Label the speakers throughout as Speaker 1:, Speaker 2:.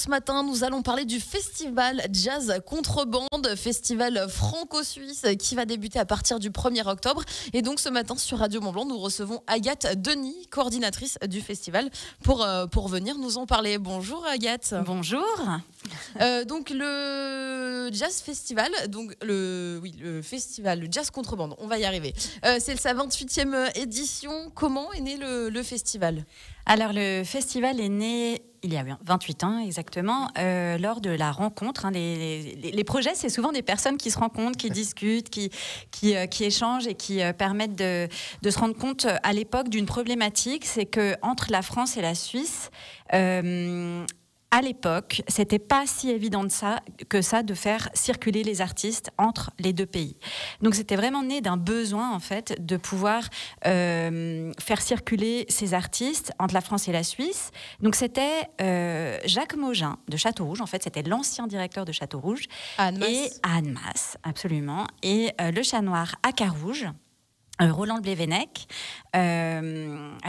Speaker 1: ce matin, nous allons parler du festival Jazz Contrebande, festival franco-suisse qui va débuter à partir du 1er octobre. Et donc ce matin sur Radio Mont-Blanc, nous recevons Agathe Denis, coordinatrice du festival, pour venir nous en parler. Bonjour Agathe.
Speaker 2: Bonjour.
Speaker 1: Donc le Jazz Festival, le festival Jazz Contrebande, on va y arriver. C'est sa 28e édition. Comment est né le festival ?
Speaker 2: Alors le festival est né il y a 28 ans exactement, lors de la rencontre. Les projets, c'est souvent des personnes qui se rencontrent, qui discutent, qui échangent et qui permettent de se rendre compte à l'époque d'une problématique, c'est que entre la France et la Suisse, à l'époque, c'était pas si évident que ça de faire circuler les artistes entre les deux pays. Donc c'était vraiment né d'un besoin en fait de pouvoir faire circuler ces artistes entre la France et la Suisse. Donc c'était Jacques Maugin de Châteaurouge, en fait c'était l'ancien directeur de Châteaurouge, et à Annemasse, absolument, et le Chat Noir à Carouge. Roland Blévenec, à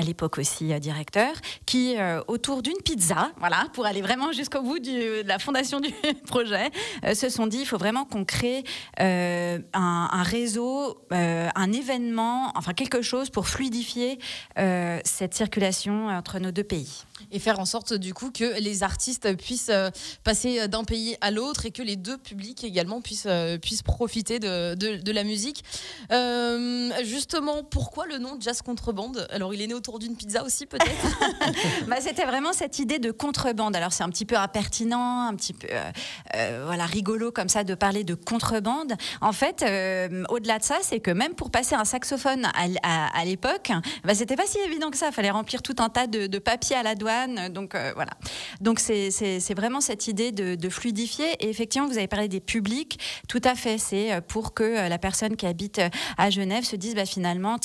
Speaker 2: l'époque aussi directeur, qui autour d'une pizza, voilà, pour aller vraiment jusqu'au bout de la fondation du projet, se sont dit il faut vraiment qu'on crée un réseau, un événement, enfin quelque chose pour fluidifier cette circulation entre nos deux pays.
Speaker 1: Et faire en sorte du coup que les artistes puissent passer d'un pays à l'autre et que les deux publics également puissent profiter de la musique. Justement, pourquoi le nom Jazz Contrebande ? Alors, il est né autour d'une pizza aussi, peut-être.
Speaker 2: C'était vraiment cette idée de contrebande. Alors, c'est un petit peu impertinent, un petit peu rigolo comme ça de parler de contrebande. En fait, au-delà de ça, c'est que même pour passer un saxophone à l'époque, c'était pas si évident que ça. Il fallait remplir tout un tas de papiers à la douane. Donc, voilà. Donc, c'est vraiment cette idée de fluidifier. Et effectivement, vous avez parlé des publics. Tout à fait. C'est pour que la personne qui habite à Genève se dise finalement,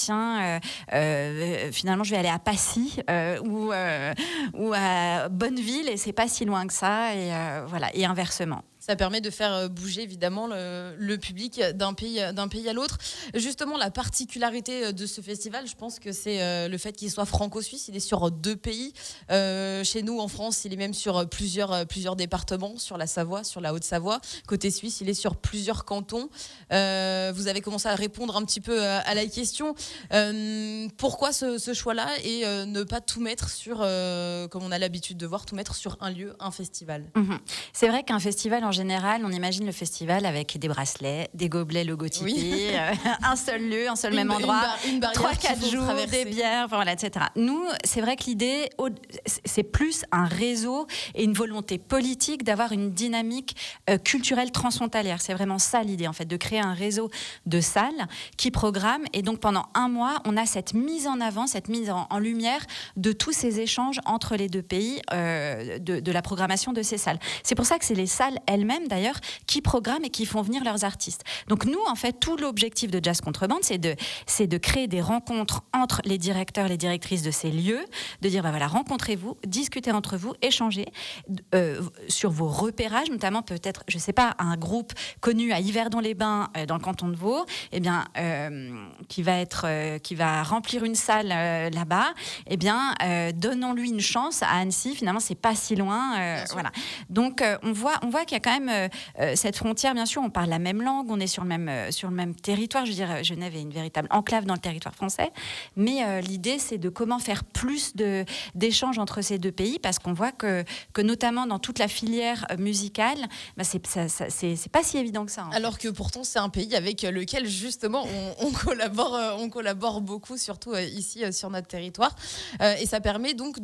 Speaker 2: finalement je vais aller à Passy ou à Bonneville et c'est pas si loin que ça, et voilà, et inversement.
Speaker 1: Ça permet de faire bouger évidemment le public d'un pays à l'autre. Justement, la particularité de ce festival, je pense que c'est le fait qu'il soit franco-suisse. Il est sur 2 pays. Chez nous, en France, il est même sur plusieurs départements, sur la Savoie, sur la Haute-Savoie. Côté suisse, il est sur plusieurs cantons. Vous avez commencé à répondre un petit peu à la question. Pourquoi ce choix-là et ne pas tout mettre sur, comme on a l'habitude de voir, tout mettre sur un lieu, un festival ?
Speaker 2: C'est vrai qu'un festival, en général, on imagine le festival avec des bracelets, des gobelets logotypés, un seul lieu, un seul même endroit, 3-4 jours, des bières, voilà, etc. Nous, c'est vrai que l'idée, c'est plus un réseau et une volonté politique d'avoir une dynamique culturelle transfrontalière. C'est vraiment ça l'idée, en fait, de créer un réseau de salles qui programment. Et donc, pendant un mois, on a cette mise en avant, cette mise en lumière de tous ces échanges entre les deux pays, de la programmation de ces salles. C'est pour ça que c'est les salles elles-mêmes d'ailleurs qui programment et qui font venir leurs artistes. Donc nous, en fait, tout l'objectif de Jazz Contrebande, c'est de créer des rencontres entre les directeurs, les directrices de ces lieux, de dire voilà, rencontrez-vous, discutez entre vous, échangez sur vos repérages, notamment peut-être, je sais pas, un groupe connu à Yverdon-les-Bains dans le canton de Vaud, qui va remplir une salle là-bas, donnons-lui une chance à Annecy. Finalement, c'est pas si loin, voilà. Donc on voit qu'il y a quand même cette frontière. Bien sûr, on parle la même langue, on est sur le même territoire. Je veux dire, Genève est une véritable enclave dans le territoire français. Mais l'idée, c'est de comment faire plus d'échanges entre ces deux pays, parce qu'on voit que notamment dans toute la filière musicale, c'est pas si évident que ça.
Speaker 1: Alors que pourtant, c'est un pays avec lequel justement on collabore beaucoup, surtout ici sur notre territoire. Et ça permet donc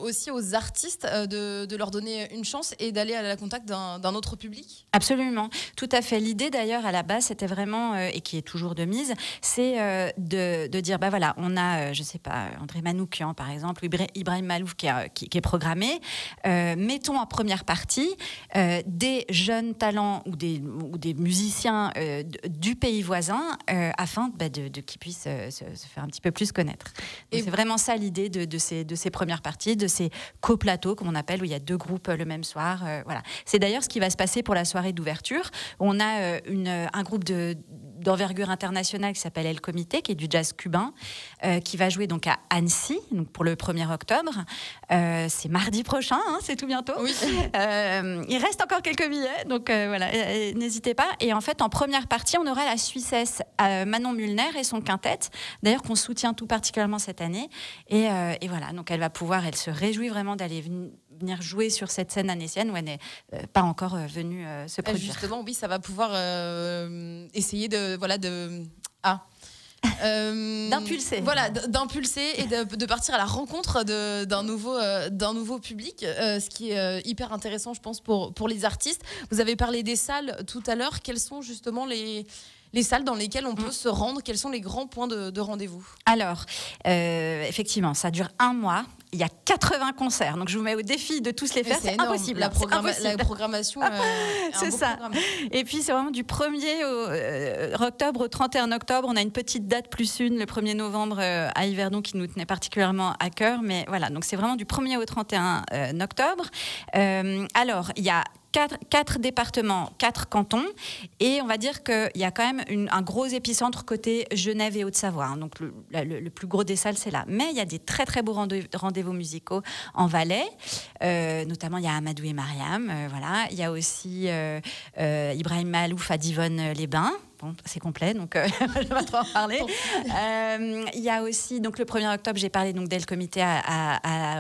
Speaker 1: aussi aux artistes de leur donner une chance et d'aller à la contact d'un autre public.
Speaker 2: Absolument, tout à fait. L'idée d'ailleurs à la base, c'était vraiment, et qui est toujours de mise, c'est de dire, voilà, on a, je sais pas, André Manoukian par exemple, ou Ibrahim Malouf qui est programmé. Mettons en première partie des jeunes talents ou des musiciens du pays voisin afin qu'ils puissent se faire un petit peu plus connaître. Et c'est vraiment ça l'idée de ces premières parties, de ces coplateaux, comme on appelle, où il y a 2 groupes le même soir. Voilà. C'est d'ailleurs ce qui va se passer pour la soirée d'ouverture. On a un groupe de d'envergure internationale qui s'appelle El Comité, qui est du jazz cubain, qui va jouer donc à Annecy, donc pour le 1er octobre. C'est mardi prochain, hein, c'est tout bientôt.
Speaker 1: Oui.
Speaker 2: Il reste encore quelques billets, donc voilà, n'hésitez pas. Et en fait, en première partie, on aura la Suissesse Manon Mulner et son quintet, d'ailleurs qu'on soutient tout particulièrement cette année. Et voilà, donc elle se réjouit vraiment d'aller venir jouer sur cette scène annécienne où elle n'est pas encore venue se produire.
Speaker 1: Justement, oui, ça va pouvoir essayer d'impulser. Voilà, d'impulser et de partir à la rencontre d'un nouveau public, ce qui est hyper intéressant, je pense, pour les artistes. Vous avez parlé des salles tout à l'heure. Quelles sont justement les salles dans lesquelles on peut se rendre? Quels sont les grands points de rendez-vous?
Speaker 2: Alors, effectivement, ça dure 1 mois. Il y a 80 concerts, donc je vous mets au défi de tous les faire. C'est impossible.
Speaker 1: La programmation,
Speaker 2: c'est ça. Et puis c'est vraiment du 1er octobre au 31 octobre. On a une petite date plus une, le 1er novembre à Yverdon qui nous tenait particulièrement à cœur. Mais voilà, donc c'est vraiment du 1er au 31 octobre. Alors, il y a 4 départements, 4 cantons, et on va dire qu'il y a quand même un gros épicentre côté Genève et Haute-Savoie. Hein, donc le plus gros des salles, c'est là. Mais il y a des très très beaux rendez-vous musicaux en Valais, notamment il y a Amadou et Mariam, voilà. Il y a aussi Ibrahim Malouf à Divonne-les-Bains. Bon, c'est complet, donc je ne vais pas trop en parler. Il y a aussi, donc le 1er octobre, j'ai parlé donc d'El Comité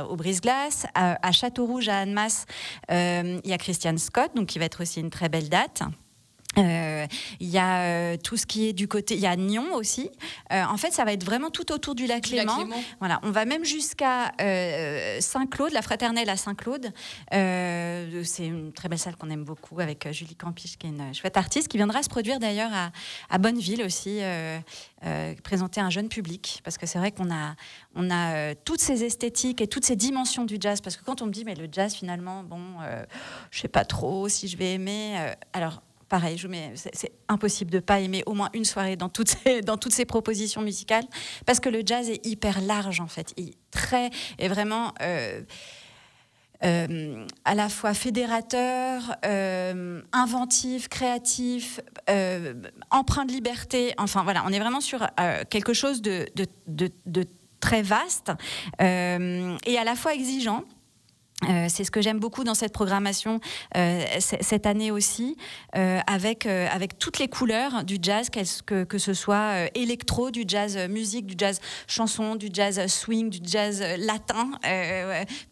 Speaker 2: au Brise-Glace. À Château-Rouge, à Annemasse, il y a Christian Scott, donc qui va être aussi une très belle date. Il y a tout ce qui est du côté, il y a Nyon aussi. En fait, ça va être vraiment tout autour du lac Léman. Voilà, on va même jusqu'à Saint-Claude, la Fraternelle à Saint-Claude. C'est une très belle salle qu'on aime beaucoup avec Julie Campiche, qui est une chouette artiste, qui viendra se produire d'ailleurs à Bonneville aussi, présenter un jeune public, parce que c'est vrai qu'on a toutes ces esthétiques et toutes ces dimensions du jazz, parce que quand on me dit mais le jazz finalement, bon, je sais pas trop si je vais aimer. Alors pareil, c'est impossible de ne pas aimer au moins une soirée dans toutes ces propositions musicales, parce que le jazz est hyper large en fait, est vraiment à la fois fédérateur, inventif, créatif, empreint de liberté. Enfin voilà, on est vraiment sur quelque chose de très vaste et à la fois exigeant. C'est ce que j'aime beaucoup dans cette programmation cette année aussi, avec toutes les couleurs du jazz, que ce soit électro, du jazz musique, du jazz chanson, du jazz swing, du jazz latin,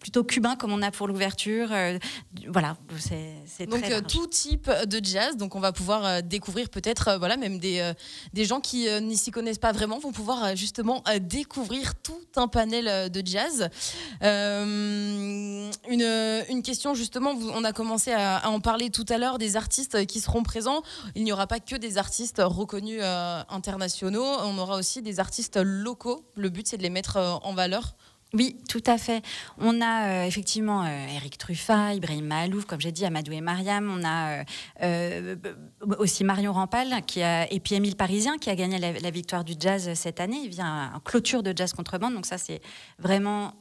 Speaker 2: plutôt cubain comme on a pour l'ouverture. Voilà, c'est
Speaker 1: donc
Speaker 2: très large.
Speaker 1: Tout type de jazz. Donc on va pouvoir découvrir peut-être même des gens qui n'y s'y connaissent pas vraiment vont pouvoir justement découvrir tout un panel de jazz. Une question justement, on a commencé à en parler tout à l'heure, des artistes qui seront présents. Il n'y aura pas que des artistes reconnus internationaux, on aura aussi des artistes locaux. Le but, c'est de les mettre en valeur.
Speaker 2: Oui, tout à fait. On a effectivement Eric Truffat, Ibrahim Malouf, comme j'ai dit, Amadou et Mariam. On a aussi Marion Rampal et puis Émile Parisien qui a gagné la victoire du jazz cette année. Il vient en clôture de Jazz Contrebande, donc ça c'est vraiment...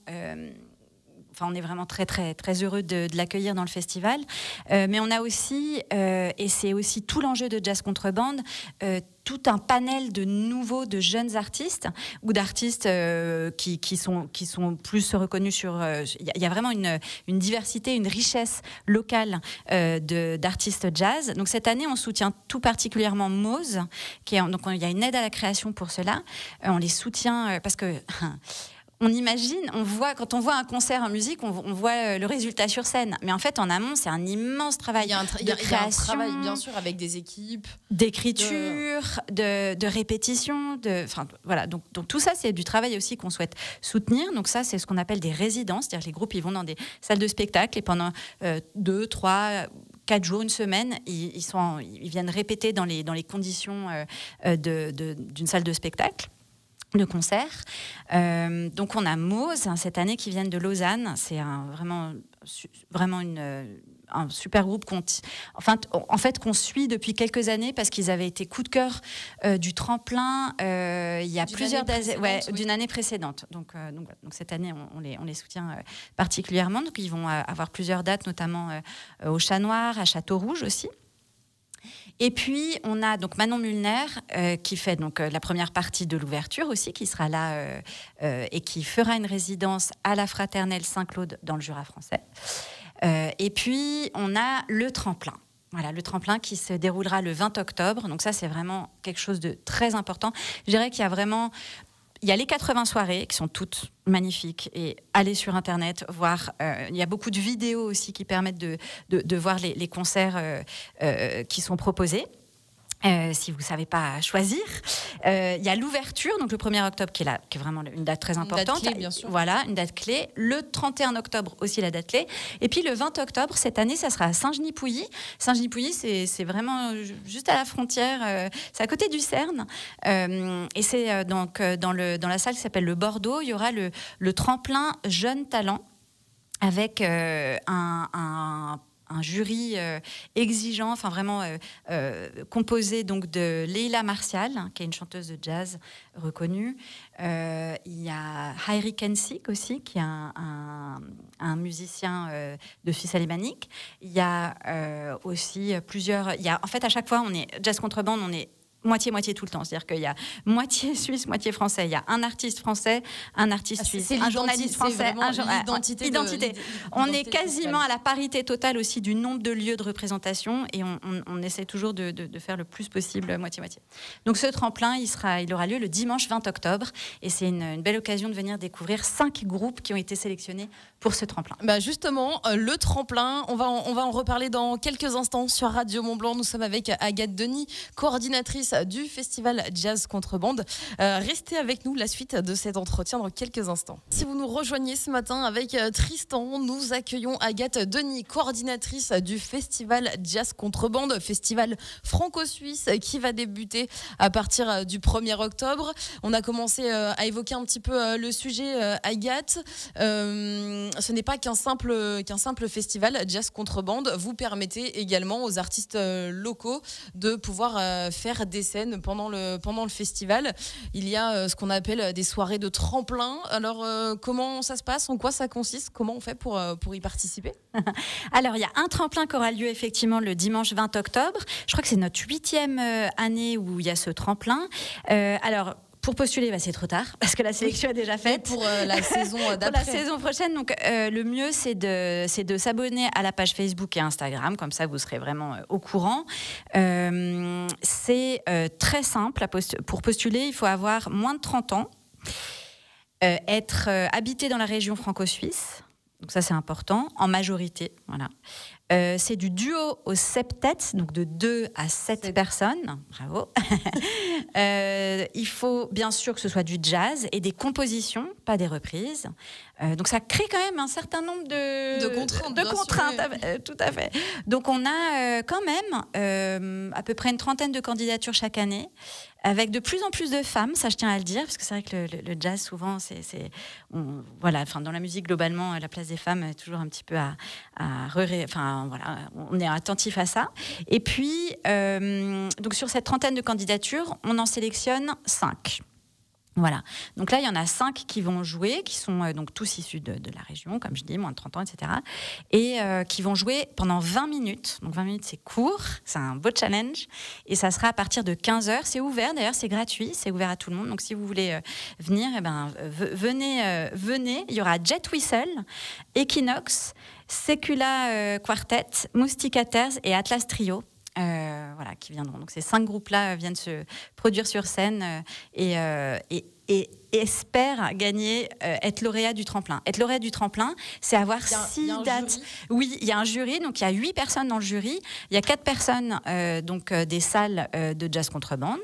Speaker 2: on est vraiment très, très, très heureux de l'accueillir dans le festival. Mais on a aussi, et c'est aussi tout l'enjeu de Jazz Contrebande, tout un panel de jeunes artistes ou d'artistes qui sont plus reconnus sur... Il y a vraiment une diversité, une richesse locale d'artistes jazz. Donc cette année, on soutient tout particulièrement Mose. Donc il y a une aide à la création pour cela. On les soutient parce que... On imagine, quand on voit un concert en musique, on voit le résultat sur scène. Mais en fait, en amont, c'est un immense travail de création. Il y a un travail,
Speaker 1: bien sûr, avec des équipes.
Speaker 2: D'écriture, de répétition. Voilà. Donc, tout ça, c'est du travail aussi qu'on souhaite soutenir. Donc ça, c'est ce qu'on appelle des résidences. C'est-à-dire que les groupes, ils vont dans des salles de spectacle et pendant 2, 3... 4 jours, une semaine, ils viennent répéter dans les conditions d'une salle de spectacle, de concert. Donc on a Mose cette année qui viennent de Lausanne. C'est vraiment un super groupe qu'on suit depuis quelques années parce qu'ils avaient été coup de cœur du tremplin il y a plusieurs années d'une année précédente. Donc cette année on les soutient particulièrement. Donc ils vont avoir plusieurs dates, notamment au Chat Noir, à Château-Rouge aussi. Et puis, on a donc Manon Mulner qui fait donc, la première partie de l'ouverture aussi, qui sera là et qui fera une résidence à la Fraternelle Saint-Claude dans le Jura français. Et puis, on a le tremplin. Voilà, le tremplin qui se déroulera le 20 octobre. Donc ça, c'est vraiment quelque chose de très important. Je dirais qu'il y a vraiment... Il y a les 80 soirées qui sont toutes magnifiques et allez sur Internet voir. Il y a beaucoup de vidéos aussi qui permettent de voir les concerts qui sont proposés. Si vous ne savez pas choisir. Il y a l'ouverture, donc le 1er octobre, qui est vraiment une date très importante.
Speaker 1: Une date clé, bien sûr.
Speaker 2: Voilà, une date clé. Le 31 octobre, aussi la date clé. Et puis le 20 octobre, cette année, ça sera à Saint-Genis-Pouilly. Saint-Genis-Pouilly, c'est vraiment juste à la frontière. C'est à côté du Cerne. Et c'est donc dans la salle qui s'appelle le Bordeaux, il y aura le tremplin Jeunes Talents avec un jury exigeant, enfin vraiment composé donc de Leila Martial, qui est une chanteuse de jazz reconnue. Il y a Hayri Kensik aussi, qui est un musicien de Fils alémanique. Il y a aussi plusieurs... en fait, à chaque fois, on est jazz contrebande, on est moitié-moitié tout le temps. C'est-à-dire qu'il y a moitié suisse, moitié français. Il y a un artiste français, un artiste suisse, un journaliste français,
Speaker 1: l'identité.
Speaker 2: On est quasiment à la parité totale aussi du nombre de lieux de représentation et on essaie toujours de faire le plus possible moitié-moitié. Donc ce tremplin, il aura lieu le dimanche 20 octobre et c'est une belle occasion de venir découvrir 5 groupes qui ont été sélectionnés pour ce tremplin.
Speaker 1: Justement, le tremplin, on va en reparler dans quelques instants sur Radio Mont-Blanc. Nous sommes avec Agathe Denis, coordinatrice du festival Jazz Contrebande. Restez avec nous, la suite de cet entretien dans quelques instants. Si vous nous rejoignez ce matin avec Tristan, nous accueillons Agathe Denis, coordinatrice du festival Jazz Contrebande, festival franco-suisse qui va débuter à partir du 1er octobre. On a commencé à évoquer un petit peu le sujet, Agathe. Ce n'est pas qu'un simple festival Jazz Contrebande. Vous permettez également aux artistes locaux de pouvoir faire des scènes pendant le festival. Il y a ce qu'on appelle des soirées de tremplin. Alors, comment ça se passe? En quoi ça consiste? Comment on fait pour y participer?
Speaker 2: Alors, il y a un tremplin qui aura lieu effectivement le dimanche 20 octobre. Je crois que c'est notre 8e année où il y a ce tremplin. Alors, pour postuler, c'est trop tard parce que la sélection est déjà faite.
Speaker 1: Pour la saison d'après.
Speaker 2: Pour la saison prochaine, donc le mieux c'est de s'abonner à la page Facebook et Instagram, comme ça vous serez vraiment au courant. C'est très simple pour postuler. Il faut avoir moins de 30 ans, être habité dans la région franco-suisse. Donc ça c'est important, en majorité, voilà. C'est du duo au septet, donc de 2 à 7 personnes. Bravo. Il faut bien sûr que ce soit du jazz et des compositions, pas des reprises. Donc ça crée quand même un certain nombre de contraintes. Tout à fait. Donc on a quand même à peu près une 30aine de candidatures chaque année, avec de plus en plus de femmes, ça je tiens à le dire, parce que c'est vrai que le jazz souvent, dans la musique globalement, la place des femmes est toujours un petit peu on est attentif à ça. Et puis, donc sur cette 30aine de candidatures, on en sélectionne 5. Voilà. Donc là, il y en a 5 qui vont jouer, qui sont donc tous issus de la région, comme je dis, moins de 30 ans, etc. Et qui vont jouer pendant 20 minutes. Donc 20 minutes, c'est court, c'est un beau challenge. Et ça sera à partir de 15h. C'est ouvert, d'ailleurs, c'est gratuit, c'est ouvert à tout le monde. Donc si vous voulez venir, venez. Il y aura Jet Whistle, Equinox, Secula Quartet, Mousticaters et Atlas Trio. Qui viendront. Donc ces 5 groupes-là viennent se produire sur scène et espèrent gagner, être lauréat du tremplin. Être lauréat du tremplin, c'est avoir 6 dates. Oui, il y a un jury, donc il y a 8 personnes dans le jury. Il y a 4 personnes des salles de jazz contrebande.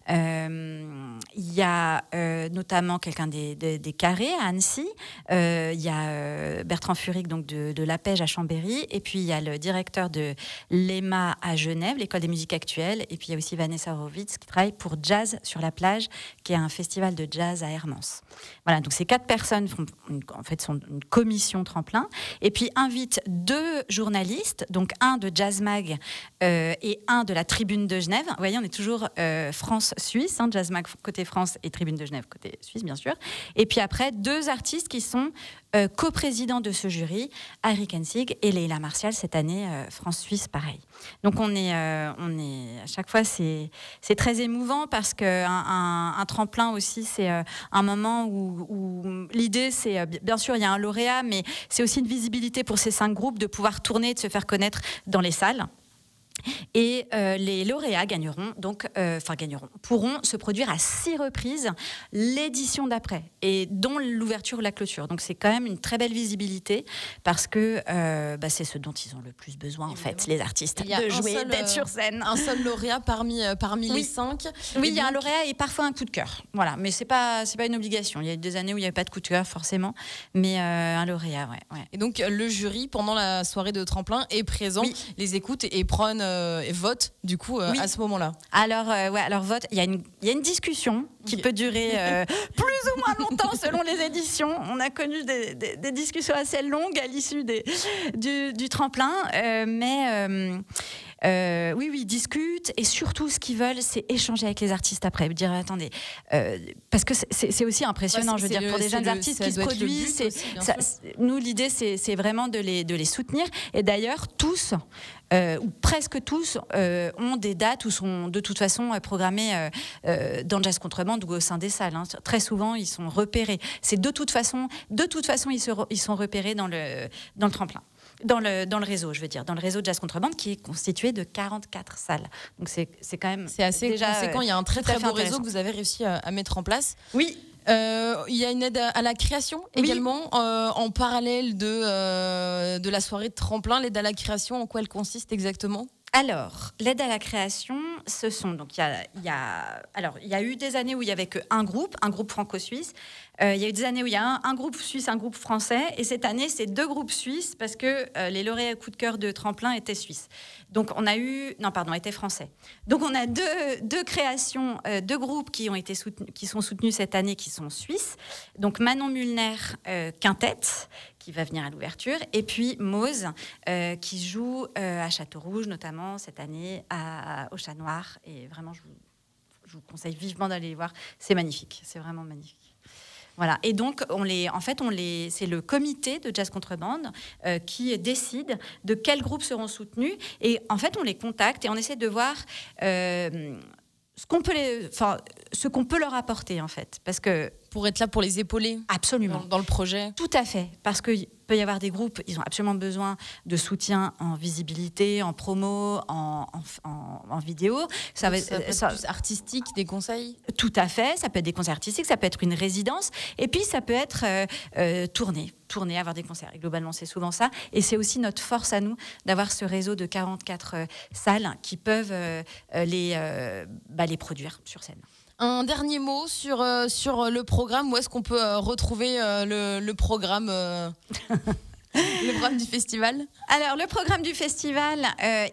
Speaker 2: Il y a notamment quelqu'un des Carrés à Annecy. Il y a Bertrand Furic donc de La Pège à Chambéry. Et puis il y a le directeur de l'EMA à Genève, l'École des musiques actuelles. Et puis il y a aussi Vanessa Horowitz qui travaille pour Jazz sur la plage, qui est un festival de jazz à Hermance. Voilà, donc ces 4 personnes sont une commission tremplin, et puis invitent 2 journalistes, donc un de Jazz Mag et un de la Tribune de Genève. Vous voyez, on est toujours France-Suisse, Jazz Mag côté France et Tribune de Genève côté Suisse, bien sûr. Et puis après, 2 artistes qui sont coprésidents de ce jury, Harry Kensig et Leila Martial, cette année France-Suisse, pareil. Donc on est à chaque fois, c'est très émouvant parce qu'un tremplin aussi, c'est un moment où l'idée, c'est, bien sûr, il y a un lauréat, mais c'est aussi une visibilité pour ces 5 groupes de pouvoir tourner, de se faire connaître dans les salles. Et les lauréats pourront se produire à 6 reprises l'édition d'après, et dont l'ouverture ou la clôture. Donc c'est quand même une très belle visibilité, parce que c'est ce dont ils ont le plus besoin, en fait, les artistes, de jouer, d'être sur scène.
Speaker 1: Un seul lauréat parmi les 5.
Speaker 2: Oui, il y a un lauréat et parfois un coup de cœur. Voilà, mais c'est pas une obligation. Il y a eu des années où il n'y avait pas de coup de cœur forcément, mais un lauréat, ouais.
Speaker 1: Et donc le jury, pendant la soirée de tremplin, est présent, les écoute et prône et vote du coup à ce moment-là.
Speaker 2: Alors vote. Il y a une discussion qui peut durer plus ou moins longtemps selon les éditions. On a connu des discussions assez longues à l'issue du tremplin, oui, ils discutent, et surtout ce qu'ils veulent, c'est échanger avec les artistes après, dire attendez, parce que c'est aussi impressionnant, je veux dire, pour des jeunes artistes qui se produisent. Nous, l'idée, c'est vraiment de les soutenir, et d'ailleurs tous, ou presque tous, ont des dates ou sont de toute façon programmés dans le Jazz Contrebande ou au sein des salles. Très souvent, ils sont repérés. C'est de toute façon, ils sont repérés dans le tremplin. Dans le réseau, je veux dire, dans le réseau de Jazz Contrebande, qui est constitué de 44 salles. Donc c'est quand même...
Speaker 1: C'est assez conséquent. Il y a un très beau réseau que vous avez réussi à mettre en place.
Speaker 2: Oui.
Speaker 1: Il y a une aide à la création également, en parallèle de la soirée de tremplin. L'aide à la création, en quoi elle consiste exactement ?
Speaker 2: Alors, l'aide à la création, ce sont donc il y a eu des années où il y avait qu'un groupe franco-suisse. Il y a eu des années où il y a un groupe suisse, un groupe français, et cette année c'est 2 groupes suisses parce que les lauréats coup de cœur de tremplin étaient suisses. Donc étaient français. Donc on a deux créations, 2 groupes qui sont soutenus cette année, qui sont suisses. Donc Manon Mulner, Quintet, qui va venir à l'ouverture, et puis Mose, qui joue à Château-Rouge, notamment cette année au Chat Noir. Et vraiment, je vous conseille vivement d'aller les voir. C'est magnifique, c'est vraiment magnifique. Voilà. Et donc, c'est le comité de Jazz Contrebande qui décide de quels groupes seront soutenus. Et en fait, on les contacte et on essaie de voir ce qu'on peut leur apporter, en fait. Parce que
Speaker 1: pour être là pour les épauler.
Speaker 2: Absolument.
Speaker 1: Dans le projet.
Speaker 2: Tout à fait. Parce qu'il peut y avoir des groupes, ils ont absolument besoin de soutien en visibilité, en promo, en vidéo.
Speaker 1: Ça peut être plus artistique, des conseils.
Speaker 2: Tout à fait. Ça peut être des concerts artistiques, ça peut être une résidence. Et puis, ça peut être tourner, avoir des concerts. Et globalement, c'est souvent ça. Et c'est aussi notre force à nous d'avoir ce réseau de 44 salles qui peuvent les produire sur scène.
Speaker 1: Un dernier mot sur le programme. Où est-ce qu'on peut retrouver le programme le programme du festival?
Speaker 2: Alors, le programme du festival,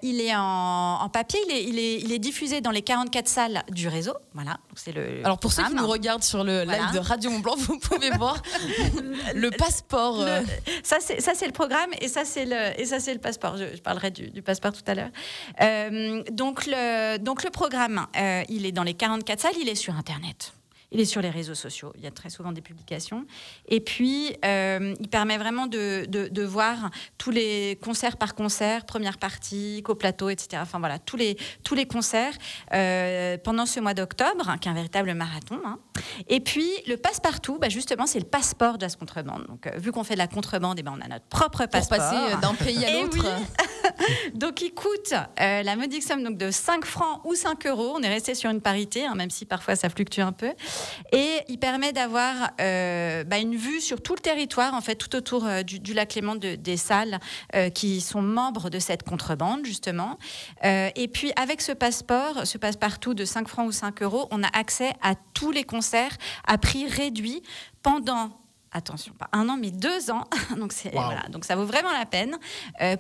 Speaker 2: il est en papier. Il est diffusé dans les 44 salles du réseau. Voilà. Donc c'est le
Speaker 1: Alors, pour ceux qui nous regardent sur le live de Radio Mont Blanc, vous pouvez voir le passeport.
Speaker 2: Ça, c'est le programme, et ça, c'est le passeport. Je parlerai du passeport tout à l'heure. Donc, le programme, il est dans les 44 salles. Il est sur Internet. Il est sur les réseaux sociaux. Il y a très souvent des publications. Et puis, il permet vraiment de voir tous les concerts par concert, première partie, coplateau, etc. Enfin, voilà, tous les concerts pendant ce mois d'octobre, qui est un véritable marathon. Et puis, le passe-partout, justement, c'est le passeport Jazz Contrebande. Donc, vu qu'on fait de la contrebande, on a notre propre passeport.
Speaker 1: Pour passer d'un pays à l'autre.
Speaker 2: Oui. Donc, il coûte la modique somme donc, de 5 francs ou 5 euros. On est resté sur une parité, même si parfois ça fluctue un peu. Et il permet d'avoir une vue sur tout le territoire, en fait, tout autour du lac Léman, des salles qui sont membres de cette contrebande, justement. Et puis, avec ce passe-partout de 5 francs ou 5 euros, on a accès à tous les concerts à prix réduit pendant... Attention, pas 1 an, mais 2 ans. Donc, voilà. Donc ça vaut vraiment la peine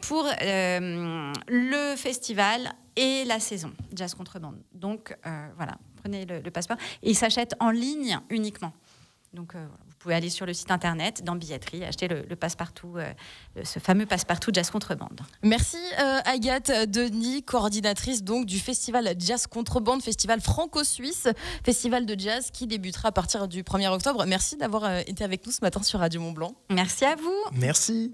Speaker 2: pour le festival et la saison Jazz Contrebande. Donc, voilà, prenez le passeport. Et il s'achète en ligne uniquement. Donc, vous pouvez aller sur le site internet, dans billetterie, acheter le passe-partout, ce fameux passe-partout Jazz Contrebande.
Speaker 1: Merci Agathe Denis, coordinatrice donc du festival Jazz Contrebande, festival franco-suisse, festival de jazz qui débutera à partir du 1er octobre. Merci d'avoir été avec nous ce matin sur Radio Mont Blanc.
Speaker 2: Merci à vous.
Speaker 3: Merci.